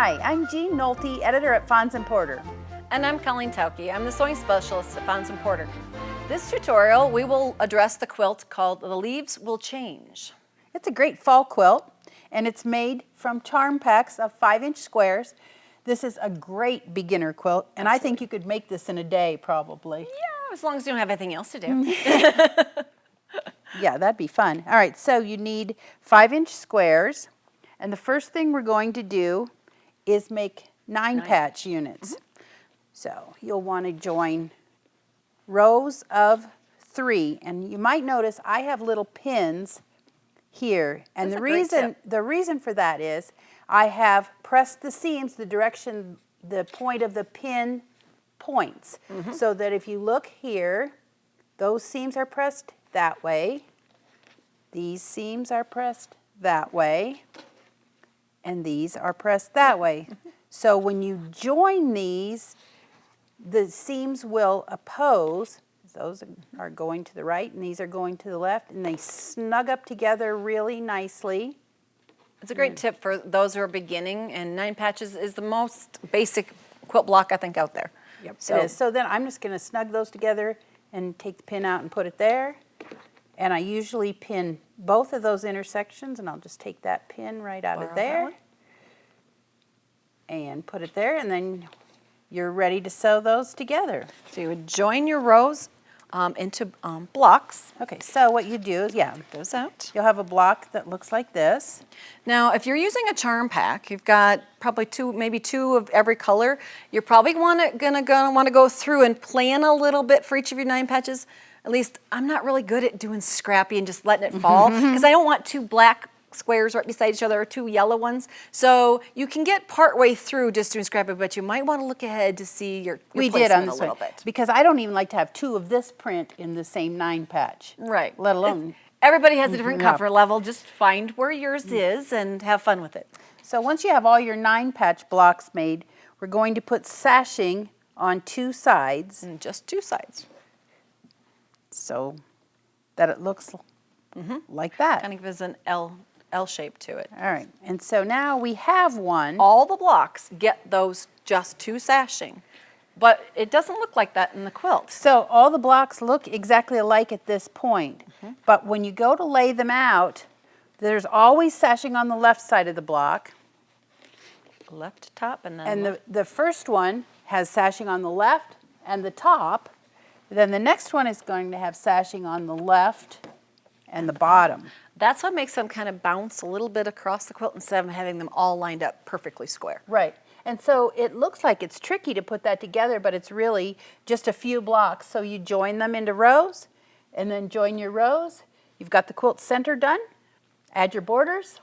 Hi, I'm Jean Nolte, editor at Fons & Porter. And I'm Colleen Tauke. I'm the sewing specialist at Fons & Porter. This tutorial, we will address the quilt called The Leaves Will Change. It's a great fall quilt, and it's made from charm packs of 5-inch squares. This is a great beginner quilt, and I think you could make this in a day, probably. Yeah, as long as you don't have anything else to do. Yeah, that'd be fun. All right, so you need 5-inch squares, and the first thing we're going to do is make 9-patch units. So you'll want to join rows of 3, and you might notice I have little pins here, and the reason for that is I have pressed the seams the direction the point of the pin points, so that if you look here, those seams are pressed that way, these seams are pressed that way, and these are pressed that way. So when you join these, the seams will oppose. Those are going to the right and these are going to the left, and they snug up together really nicely. It's a great tip for those who are beginning, and 9 patches is the most basic quilt block I think out there. Yep, it is. So then I'm just going to snug those together and take the pin out and put it there. And I usually pin both of those intersections, and I'll just take that pin right out of there and put it there, and then you're ready to sew those together. So you would join your rows into blocks. Okay, so what you do is, Goes out. you'll have a block that looks like this. Now, if you're using a charm pack, you've got probably maybe two of every color. You're probably gonna want to go through and plan a little bit for each of your 9 patches. At least I'm not really good at doing scrappy and just letting it fall, because I don't want 2 black squares right beside each other or 2 yellow ones. So you can get partway through just doing scrappy, but you might want to look ahead to see your placement a little bit. Because I don't even like to have 2 of this print in the same 9 patch. Right. Let alone. Everybody has a different comfort level. Just find where yours is and have fun with it. So once you have all your 9 patch blocks made, we're going to put sashing on 2 sides. And just 2 sides. So that it looks like that. Kind of gives an L shape to it. All right, and so now we have one. All the blocks get those just 2 sashing, but it doesn't look like that in the quilt. So all the blocks look exactly alike at this point, but when you go to lay them out, there's always sashing on the left side of the block. Left top and then And the first one has sashing on the left and the top. Then the next one is going to have sashing on the left and the bottom. That's what makes them kind of bounce a little bit across the quilt instead of having them all lined up perfectly square. Right. And so it looks like it's tricky to put that together, but it's really just a few blocks. So you join them into rows, and then join your rows. You've got the quilt center done. Add your borders.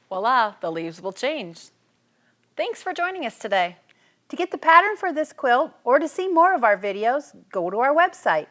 Voila, the leaves will change. Thanks for joining us today. To get the pattern for this quilt or to see more of our videos, go to our website.